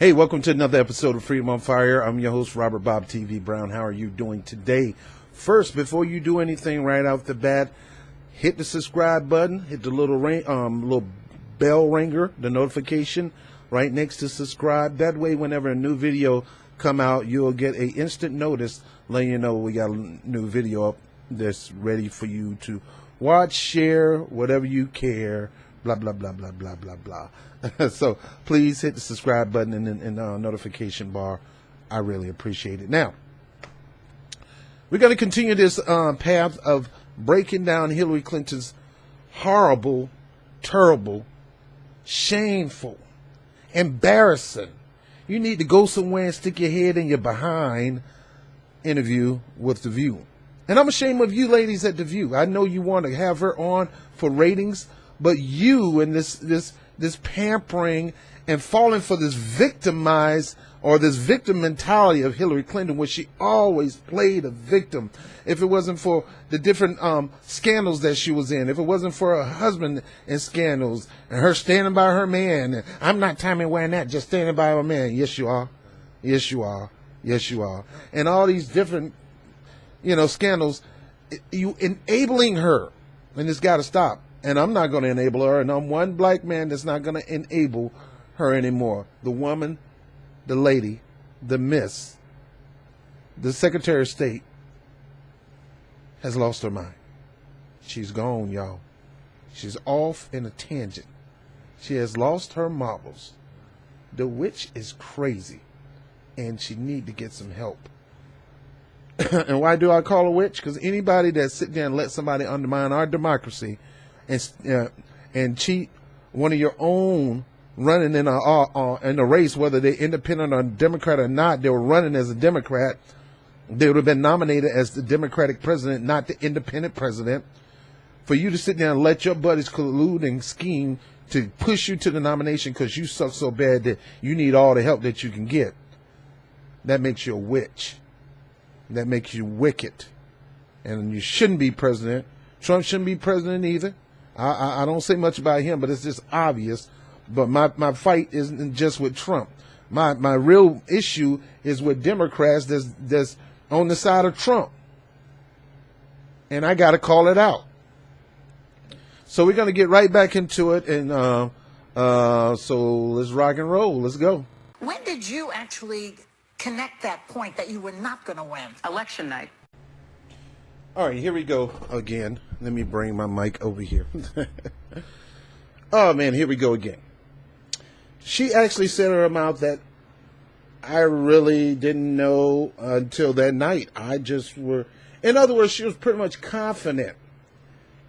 Hey, welcome to another episode of Freedom on Fire. I'm your host, Robert Bob TV Brown. How are you doing today? First, before you do anything right off the bat, hit the subscribe button, hit the little bell ringer, the notification right next to subscribe. That way, whenever a new video come out, you'll get an instant notice letting you know we got a new video up that's ready for you to watch, share, whatever you care, blah, blah, blah, blah, blah, blah, blah. So please hit the subscribe button and the notification bar. I really appreciate it. Now, we're going to continue this path of breaking down Hillary Clinton's horrible, terrible, shameful, embarrassing, you need to go somewhere and stick your head in your behind interview with The View. And I'm ashamed of you ladies at The View. I know you want to have her on for ratings, but you and this pampering and falling for this victimized or this victim mentality of Hillary Clinton, where she always played a victim. If it wasn't for the different scandals that she was in, if it wasn't for her husband in scandals and her standing by her man, and I'm not Tommy wearing that, just standing by her man. Yes, you are. Yes, you are. Yes, you are. And all these different, scandals, you enabling her, and it's got to stop. And I'm not going to enable her, and I'm one black man that's not going to enable her anymore. The woman, the lady, the miss, the Secretary of State has lost her mind. She's gone, y'all. She's off in a tangent. She has lost her marbles. The witch is crazy, and she need to get some help. And why do I call her witch? Because anybody that sit there and let somebody undermine our democracy and cheat one of your own running in a race, whether they're independent or Democrat or not, they were running as a Democrat. They would have been nominated as the Democratic president, not the independent president. For you to sit there and let your buddies collude and scheme to push you to the nomination because you suck so bad that you need all the help that you can get, that makes you a witch. That makes you wicked. And you shouldn't be president. Trump shouldn't be president either. I don't say much about him, but it's just obvious. But my fight isn't just with Trump. My real issue is with Democrats that's on the side of Trump. And I got to call it out. So we're going to get right back into it. And so let's rock and roll. Let's go. When did you actually connect that point that you were not going to win? Election night. All right, here we go again. Let me bring my mic over here. Oh, man, here we go again. She actually said in her mouth that I really didn't know until that night. In other words, she was pretty much confident,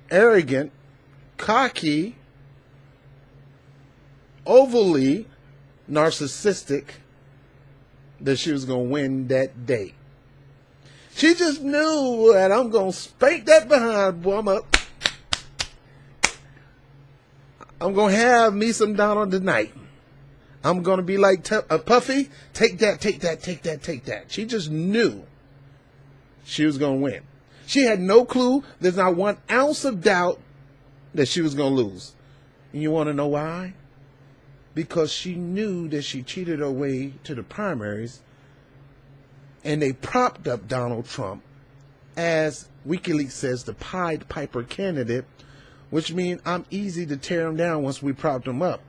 arrogant, cocky, overly narcissistic that she was going to win that day. She just knew that I'm going to spank that behind, boy. I'm going to have me some Donald tonight. I'm going to be like Puffy. Take that, take that, take that, take that. She just knew she was going to win. She had no clue. There's not 1 ounce of doubt that she was going to lose. And you want to know why? Because she knew that she cheated her way to the primaries, and they propped up Donald Trump as WikiLeaks says the Pied Piper candidate, which means I'm easy to tear him down once we propped him up.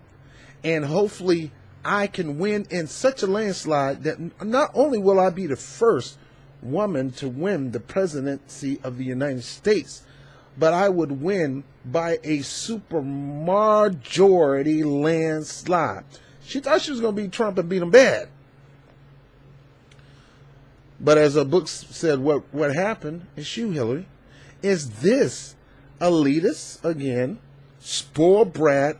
And hopefully I can win in such a landslide that not only will I be the first woman to win the presidency of the United States, but I would win by a super majority landslide. She thought she was going to beat Trump and beat him bad. But as her book said, what happened is you, Hillary, is this elitist, again, spoiled brat.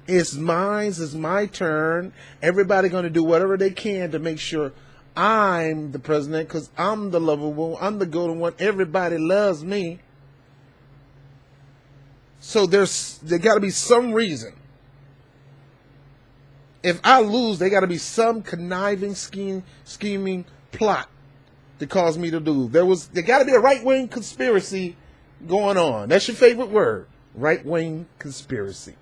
It's mine, it's my turn. Everybody going to do whatever they can to make sure I'm the president because I'm the lovable, I'm the golden one. Everybody loves me. So there got to be some reason. If I lose, there got to be some conniving, scheming plot to cause me to lose. There got to be a right-wing conspiracy going on. That's your favorite word, right-wing conspiracy.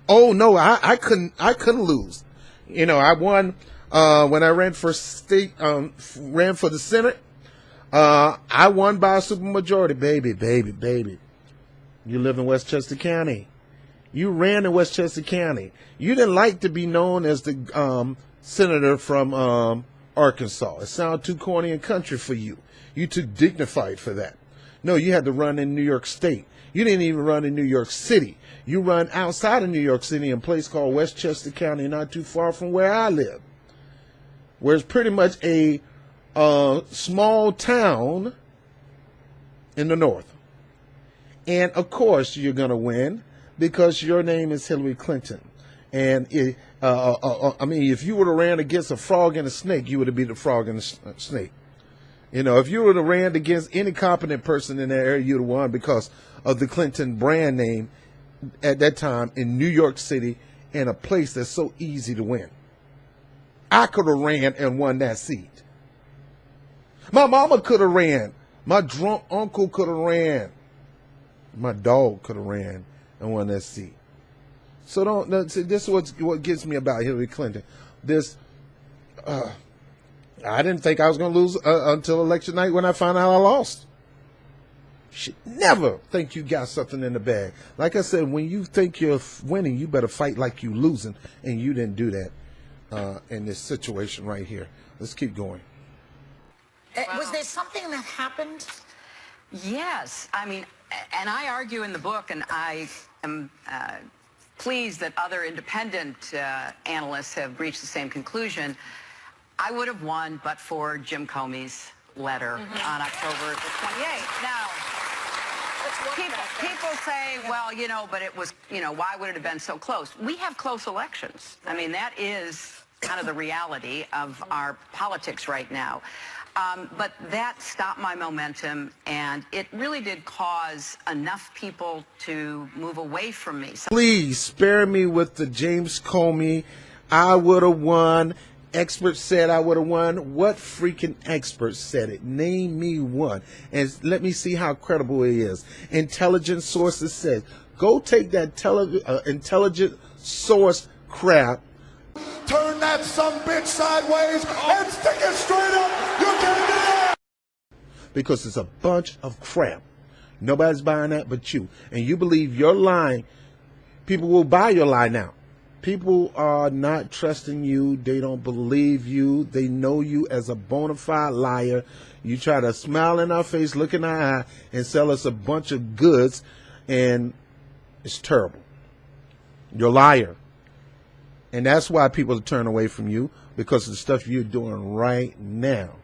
Oh no, I couldn't lose. You know, I won when I ran for ran for the Senate. I won by a supermajority, baby. You live in Westchester County. You ran in Westchester County. You didn't like to be known as the senator from Arkansas. It sounded too corny and country for you. You too dignified for that. No, you had to run in New York State. You didn't even run in New York City. You run outside of New York City in a place called Westchester County, not too far from where I live, where it's pretty much a small town in the north. And, of course, you're going to win because your name is Hillary Clinton. And, I mean, if you would have ran against a frog and a snake, you would have beat the frog and the snake. You know, if you would have ran against any competent person in that area, you'd have won because of the Clinton brand name at that time in New York City, in a place that's so easy to win. I could have ran and won that seat. My mama could have ran. My drunk uncle could have ran. My dog could have ran and won that seat. So this is what gets me about Hillary Clinton. I didn't think I was going to lose until election night when I found out I lost. You should never think you got something in the bag. Like I said, when you think you're winning, you better fight like you losing, and you didn't do that in this situation right here. Let's keep going. Was there something that happened? Yes. I mean, and I argue in the book, and I am pleased that other independent analysts have reached the same conclusion. I would have won but for Jim Comey's letter on October the 28th. Now, people say, well, you know, but it was, you know, why would it have been so close? We have close elections. I mean, that is kind of the reality of our politics right now. But that stopped my momentum, and it really did cause enough people to move away from me. Please spare me with the James Comey, I would have won. Experts said I would have won. What freaking expert said it? Name me one. And let me see how credible it is. Intelligent sources said, go take that intelligent source crap. Turn that sumbitch sideways and stick it straight up. You're getting it. Because it's a bunch of crap. Nobody's buying that but you. And you believe your lie. People will buy your lie now. People are not trusting you. They don't believe you. They know you as a bona fide liar. You try to smile in our face, look in our eye, and sell us a bunch of goods, and it's terrible. You're a liar. And that's why people turn away from you, because of the stuff you're doing right now.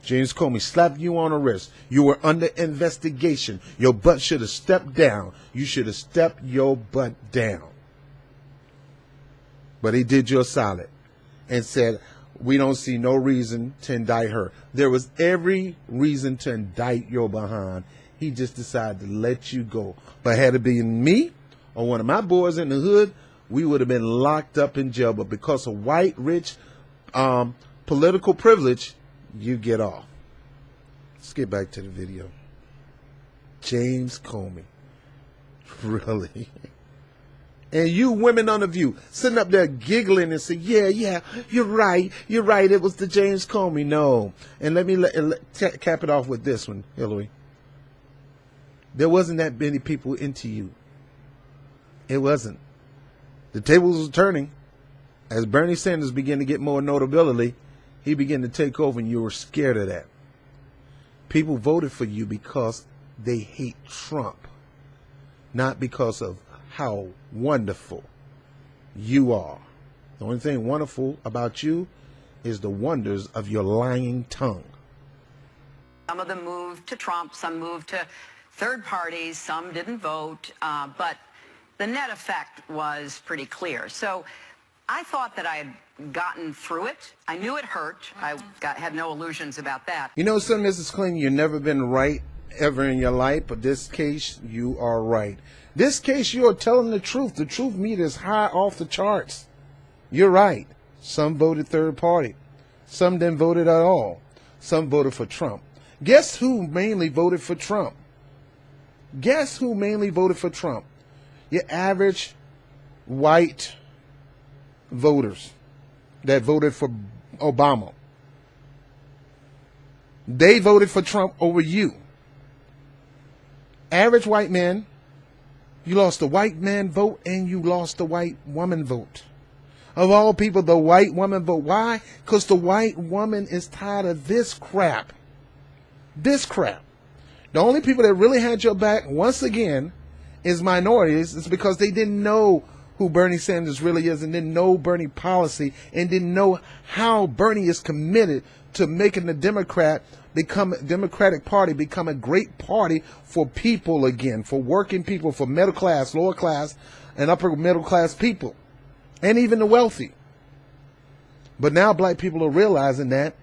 James Comey slapped you on the wrist. You were under investigation. Your butt should have stepped down. You should have stepped your butt down. But he did you a solid and said, we don't see no reason to indict her. There was every reason to indict your behind. He just decided to let you go. But had it been me or one of my boys in the hood, we would have been locked up in jail. But because of white, rich, political privilege, you get off. Let's get back to the video. James Comey. Really? And you women on The View sitting up there giggling and say, yeah, you're right. It was the James Comey. No. And let me cap it off with this one, Hillary. There wasn't that many people into you. It wasn't. The tables were turning. As Bernie Sanders began to get more notability, he began to take over, and you were scared of that. People voted for you because they hate Trump, not because of how wonderful you are. The only thing wonderful about you is the wonders of your lying tongue. Some of them moved to Trump, some moved to third parties, some didn't vote, but the net effect was pretty clear. So I thought that I had gotten through it. I knew it hurt. I had no illusions about that. You know something, Mrs. Clinton, you've never been right ever in your life, but this case, you are right. This case, you are telling the truth. The truth meter is high off the charts. You're right. Some voted third party. Some didn't vote at all. Some voted for Trump. Guess who mainly voted for Trump? Guess who mainly voted for Trump? Your average white voters. that voted for Obama. They voted for Trump over you. Average white man, you lost the white man vote and you lost the white woman vote. Of all people, the white woman vote. Why? Because the white woman is tired of this crap. This crap. The only people that really had your back, once again, is minorities. It's because they didn't know who Bernie Sanders really is and didn't know Bernie policy and didn't know how Bernie is committed to making the Democratic Party become a great party for people again, for working people, for middle class, lower class, and upper middle class people, and even the wealthy. But now black people are realizing that,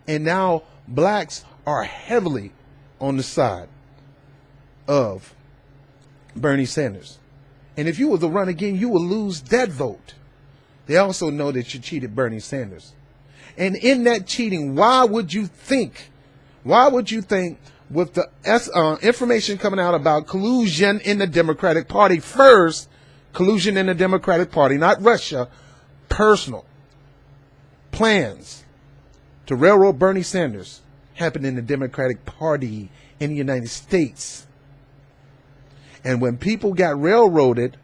and now blacks are heavily on the side of Bernie Sanders. And if you were to run again, you will lose that vote. They also know that you cheated Bernie Sanders. And in that cheating, why would you think with the information coming out about collusion in the Democratic Party, first, collusion in the Democratic Party, not Russia, personal plans to railroad Bernie Sanders happened in the Democratic Party in the United States. And when people got railroaded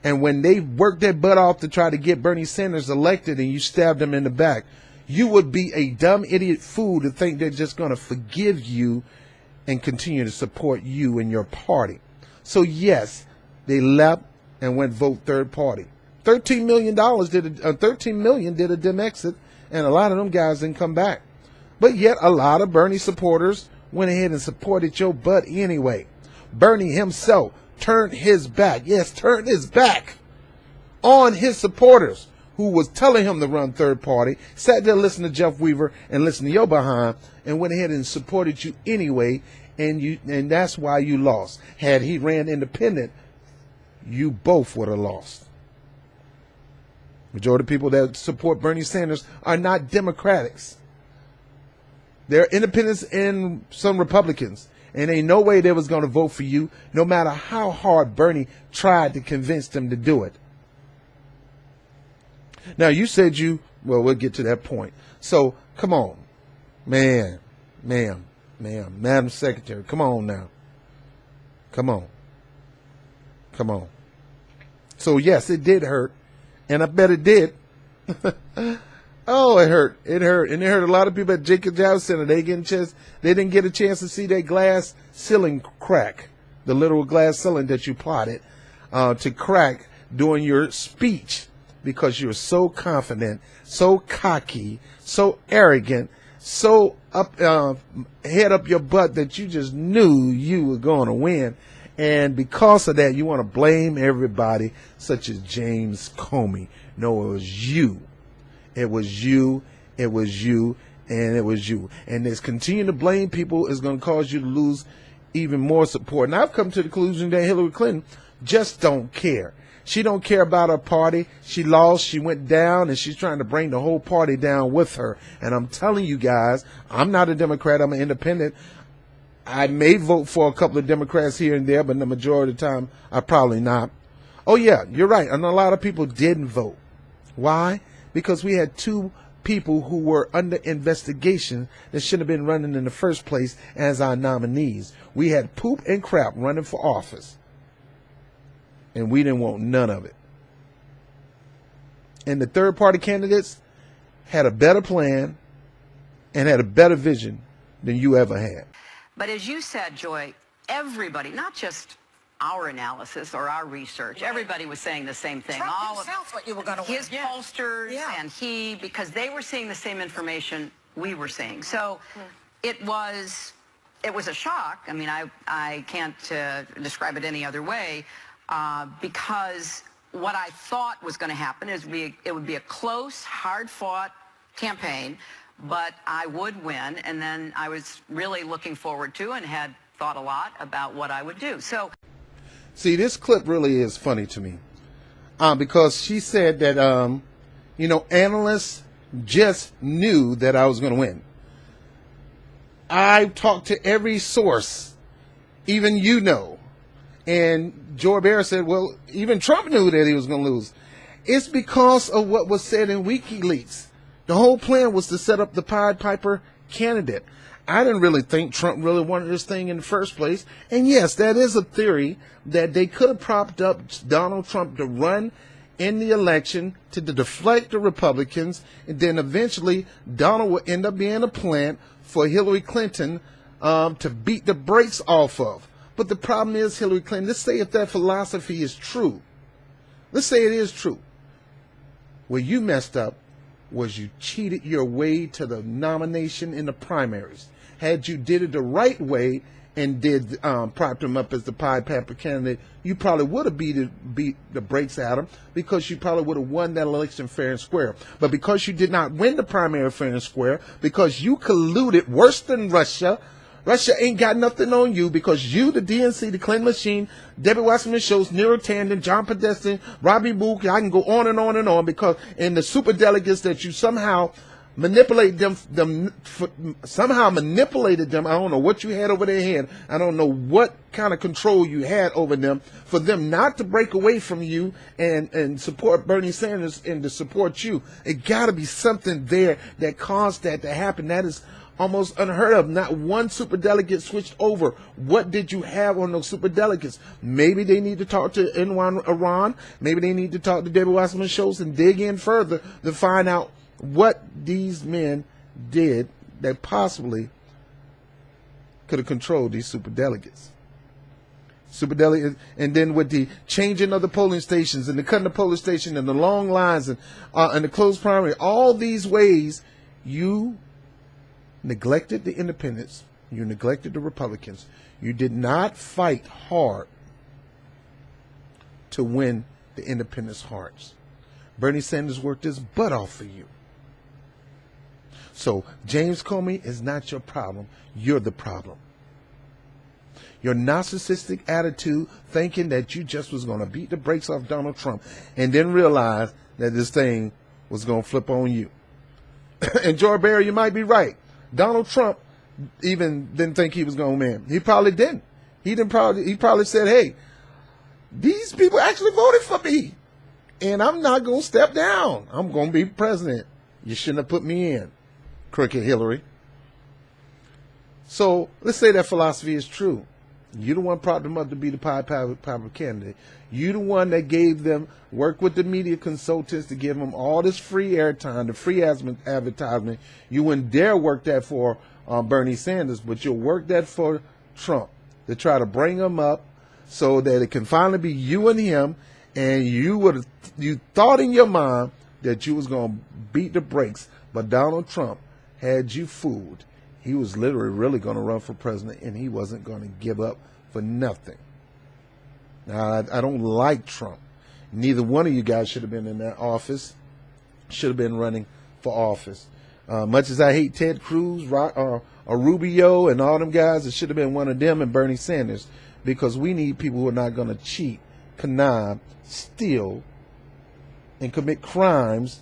and when they worked their butt off to try to get Bernie Sanders elected and you stabbed them in the back, you would be a dumb idiot fool to think they're just going to forgive you and continue to support you and your party. So yes, they left and went vote third party. $13 million did a dim exit, and a lot of them guys didn't come back. But yet a lot of Bernie supporters went ahead and supported your butt anyway. Bernie himself turned his back on his supporters who was telling him to run third party, sat there listening to Jeff Weaver and listened to your behind, and went ahead and supported you anyway, and that's why you lost. Had he ran independent, you both would have lost. Majority of people that support Bernie Sanders are not Democrats. They're independents and some Republicans. And ain't no way they was going to vote for you, no matter how hard Bernie tried to convince them to do it. Now, you said we'll get to that point. So, come on. Madam Secretary, come on now. Come on. So, yes, it did hurt. And I bet it did. Oh, it hurt. And it hurt a lot of people at Jacob Javits Center. They didn't get a chance to see that glass ceiling crack, the literal glass ceiling that you plotted to crack during your speech because you're so confident, so cocky, so arrogant, so head up your butt that you just knew you were going to win. And because of that, you want to blame everybody, such as James Comey. No, it was you. It was you, and it was you. And this continuing to blame people is going to cause you to lose even more support. And I've come to the conclusion that Hillary Clinton just don't care. She don't care about her party. She lost, she went down, and she's trying to bring the whole party down with her. And I'm telling you guys, I'm not a Democrat, I'm an independent. I may vote for a couple of Democrats here and there, but the majority of the time, I probably not. Oh yeah, you're right. And a lot of people didn't vote. Why? Because we had two people who were under investigation that shouldn't have been running in the first place as our nominees. We had poop and crap running for office, and we didn't want none of it. And the third party candidates had a better plan and had a better vision than you ever had. But as you said, Joy, everybody, not just our analysis or our research, everybody was saying the same thing. Trump himself what you were going to win. His pollsters and because they were seeing the same information we were seeing. So it was a shock. I mean, I can't describe it any other way because what I thought was going to happen is it would be a close, hard-fought campaign, but I would win, and then I was really looking forward to and had thought a lot about what I would do. So, see, this clip really is funny to me because she said that, analysts just knew that I was going to win. I talked to every source, even and Joy Behar said, well, even Trump knew that he was going to lose. It's because of what was said in WikiLeaks. The whole plan was to set up the Pied Piper candidate. I didn't really think Trump really wanted this thing in the first place. And yes, that is a theory that they could have propped up Donald Trump to run in the election to deflect the Republicans, and then eventually Donald would end up being a plant for Hillary Clinton to beat the brakes off of. But the problem is Hillary Clinton, let's say if that philosophy is true, let's say it is true, where you messed up was you cheated your way to the nomination in the primaries. Had you did it the right way and did propped him up as the Pied Piper candidate, you probably would have beat the brakes at him, because you probably would have won that election fair and square. But because you did not win the primary fair and square, because you colluded worse than Russia, Russia ain't got nothing on you, because you, the DNC, the Clinton machine, Debbie Wasserman Schultz, Nero Tandon, John Podesta, Robbie Mook, I can go on and on and on, because in the superdelegates that you somehow manipulated them, I don't know what you had over their head. I don't know what kind of control you had over them for them not to break away from you and support Bernie Sanders and to support you. It got to be something there that caused that to happen. That is almost unheard of. Not one superdelegate switched over. What did you have on those superdelegates? Maybe they need to talk to Iran. Maybe they need to talk to Debbie Wasserman Schultz and dig in further to find out what these men did that possibly could have controlled these superdelegates. And then with the changing of the polling stations and the cutting the polling station and the long lines and the closed primary, all these ways you neglected the independents, you neglected the Republicans. You did not fight hard to win the independents' hearts. Bernie Sanders worked his butt off for you. So James Comey is not your problem. You're the problem. Your narcissistic attitude, thinking that you just was going to beat the brakes off Donald Trump and then realize that this thing was going to flip on you. And George Barry, you might be right. Donald Trump even didn't think he was going to win. He probably didn't. He probably said, hey, these people actually voted for me, and I'm not going to step down. I'm going to be president. You shouldn't have put me in, crooked Hillary. So let's say that philosophy is true. You the one propped them up to be the Pied Piper candidate. You the one that gave them, worked with the media consultants to give them all this free airtime, the free advertisement. You wouldn't dare work that for Bernie Sanders, but you'll work that for Trump to try to bring him up so that it can finally be you and him. And you thought in your mind that you was going to beat the brakes, but Donald Trump had you fooled. He was literally really going to run for president, and he wasn't going to give up for nothing. Now, I don't like Trump. Neither one of you guys should have been in that office, should have been running for office. Much as I hate Ted Cruz, or Rubio, and all them guys, it should have been one of them and Bernie Sanders, because we need people who are not going to cheat, connive, steal, and commit crimes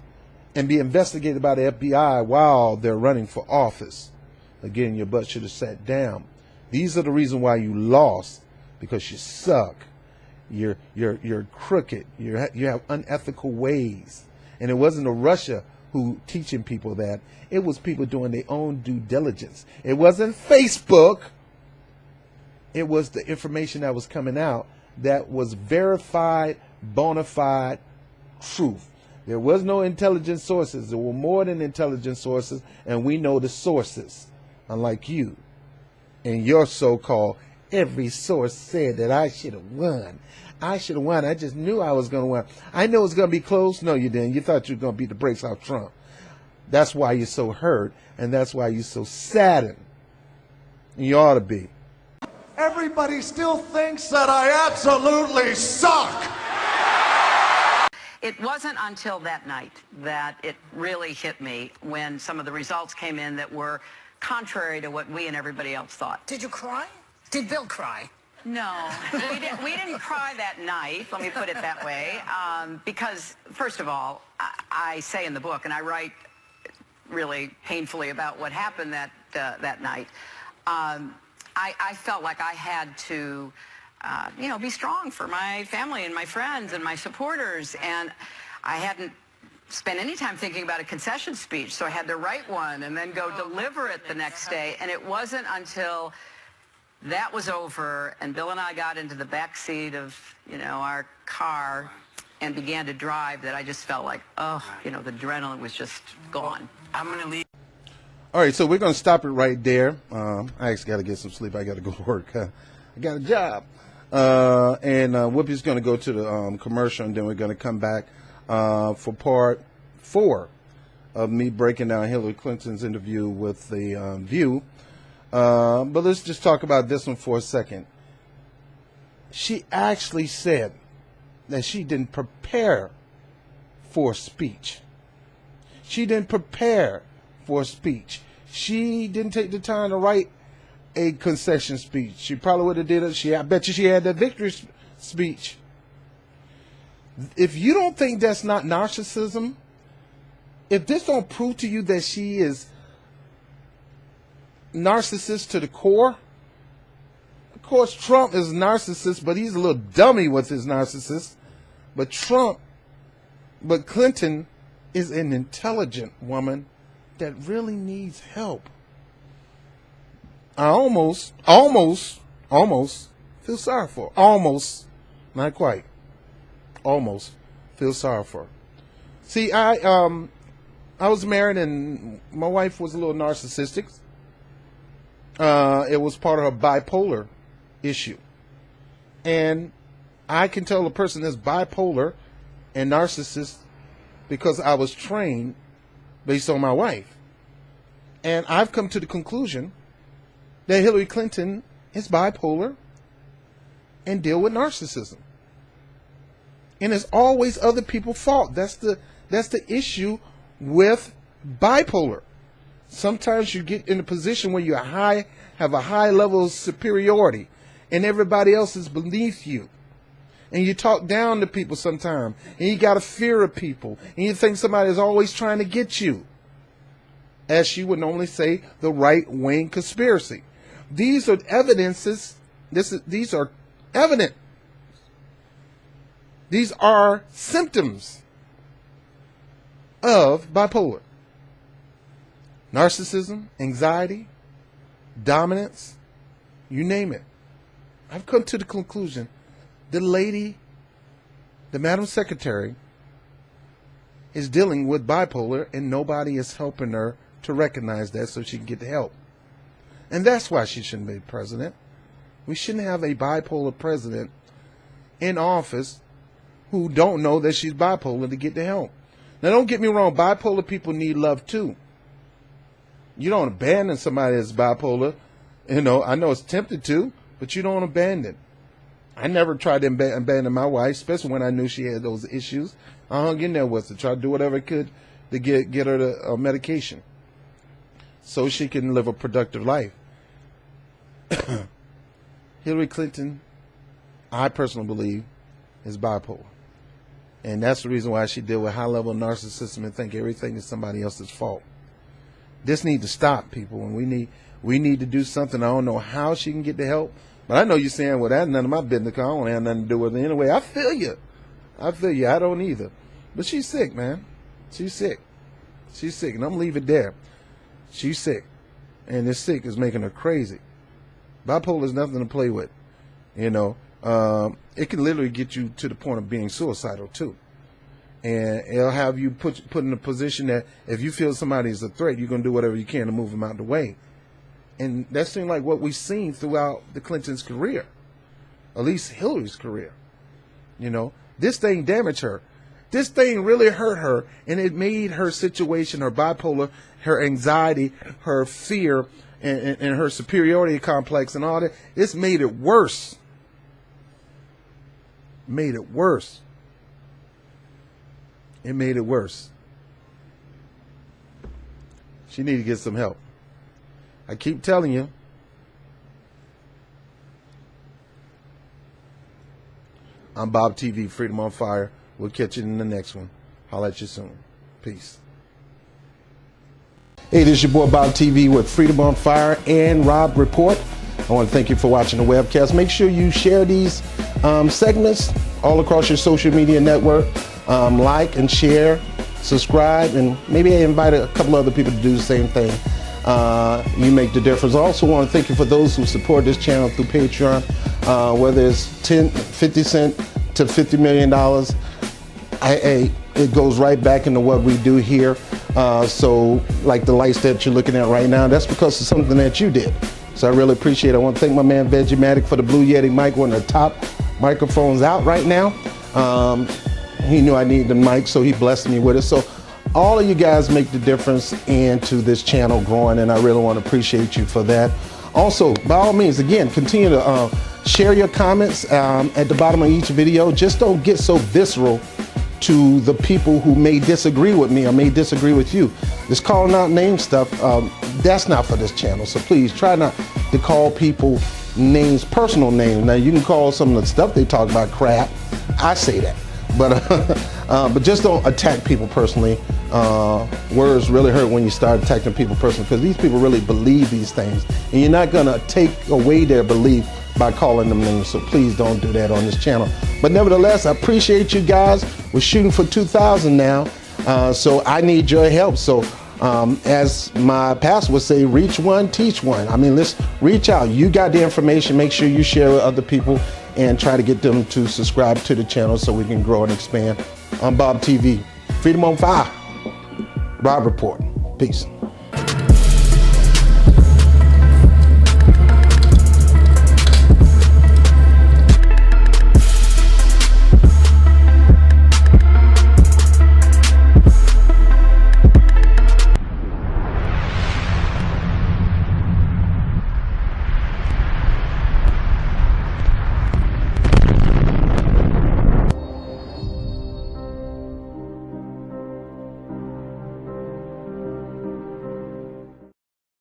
and be investigated by the FBI while they're running for office. Again, your butt should have sat down. These are the reason why you lost, because you suck. You're crooked. You have unethical ways. And it wasn't Russia who teaching people that. It was people doing their own due diligence. It wasn't Facebook. It was the information that was coming out that was verified, bona fide truth. There was no intelligence sources. There were more than intelligence sources, and we know the sources, unlike you and your so-called every source said that I should have won. I should have won. I just knew I was going to win. I knew it was going to be close. No, you didn't. You thought you were going to beat the brakes off Trump. That's why you're so hurt, and that's why you're so saddened. And you ought to be. Everybody still thinks that I absolutely suck. It wasn't until that night that it really hit me, when some of the results came in that were contrary to what we and everybody else thought. Did you cry? Did Bill cry? No, we didn't cry that night, let me put it that way, because, first of all, I say in the book, and I write really painfully about what happened that night, I felt like I had to be strong for my family and my friends and my supporters. And I hadn't spent any time thinking about a concession speech, so I had to write one and then go deliver it the next day. And it wasn't until that was over and Bill and I got into the back seat of, our car and began to drive that I just felt like, the adrenaline was just gone. I'm going to leave. All right, so we're going to stop it right there. I actually got to get some sleep. I got to go to work. I got a job. And Whoopi's going to go to the commercial, and then we're going to come back for part 4 of me breaking down Hillary Clinton's interview with the View. But let's just talk about this one for a second. She actually said that she didn't prepare for speech. She didn't prepare for a speech. She didn't take the time to write a concession speech. She probably would have did it. I bet you she had that victory speech. If you don't think that's not narcissism, if this don't prove to you that she is narcissist to the core, of course Trump is a narcissist, but he's a little dummy with his narcissist. But Clinton is an intelligent woman that really needs help. I almost feel sorry for her. Almost, not quite. Almost feel sorry for her. See, I was married and my wife was a little narcissistic. It was part of her bipolar issue. And I can tell a person that's bipolar and narcissist because I was trained based on my wife. And I've come to the conclusion that Hillary Clinton is bipolar and deal with narcissism. And it's always other people's fault. That's the issue with bipolar. Sometimes you get in a position where you have a high level of superiority and everybody else is beneath you. And you talk down to people sometimes, and you got a fear of people, and you think somebody is always trying to get you. As she would normally say, the right-wing conspiracy. These are evidences. These are evident. These are symptoms of bipolar. Narcissism, anxiety, dominance, you name it. I've come to the conclusion the lady, the Madam Secretary, is dealing with bipolar and nobody is helping her to recognize that so she can get the help. And that's why she shouldn't be president. We shouldn't have a bipolar president in office who don't know that she's bipolar to get the help. Now, don't get me wrong, bipolar people need love too. You don't abandon somebody that's bipolar. I know it's tempted to, but you don't abandon. I never tried to abandon my wife, especially when I knew she had those issues. I hung in there with her, tried to do whatever I could to get her to medication so she can live a productive life. Hillary Clinton, I personally believe, is bipolar. And that's the reason why she deals with high-level narcissism and think everything is somebody else's fault. This needs to stop, people, and we need to do something. I don't know how she can get the help. But I know you're saying, well, that's none of my business because I don't have nothing to do with it anyway. I feel you. I don't either. But she's sick, man. She's sick. And I'm leaving it there. She's sick. And this sick is making her crazy. Bipolar is nothing to play with. It can literally get you to the point of being suicidal, too. And it'll have you put in a position that if you feel somebody is a threat, you're going to do whatever you can to move them out of the way. And that seemed like what we've seen throughout the Clintons' career, at least Hillary's career. This thing damaged her. This thing really hurt her, and it made her situation, her bipolar, her anxiety, her fear, and her superiority complex and all that. It's made it worse. It made it worse. She needs to get some help. I keep telling you. I'm Bob TV, Freedom on Fire. We'll catch you in the next one. Holla at you soon. Peace. Hey, this is your boy Bob TV with Freedom on Fire and Rob Report. I want to thank you for watching the webcast. Make sure you share these segments all across your social media network. like and share, subscribe, and maybe I invite a couple other people to do the same thing. You make the difference. I also want to thank you for those who support this channel through Patreon, whether it's 50 cents to $50 million. It goes right back into what we do here. So like the lights that you're looking at right now, that's because of something that you did. So I really appreciate it. I want to thank my man Vegimatic for the Blue Yeti mic, one of the top microphones out right now. He knew I needed the mic, so he blessed me with it. So all of you guys make the difference into this channel growing, and I really want to appreciate you for that. Also, by all means, again, continue to share your comments at the bottom of each video. Just don't get so visceral to the people who may disagree with me or may disagree with you. This calling out name stuff, that's not for this channel. So please try not to call people names, personal names. Now you can call some of the stuff they talk about crap. I say that, but just don't attack people personally. Words really hurt when you start attacking people personally, because these people really believe these things, and you're not gonna take away their belief by calling them names. So please don't do that on this channel. But nevertheless, I appreciate you guys. We're shooting for 2,000 now, so I need your help. So as my pastor would say, reach one, teach one. I mean, let's reach out. You got the information. Make sure you share with other people and try to get them to subscribe to the channel so we can grow and expand. I'm Bob TV. Freedom on Fire. Rob Report. Peace.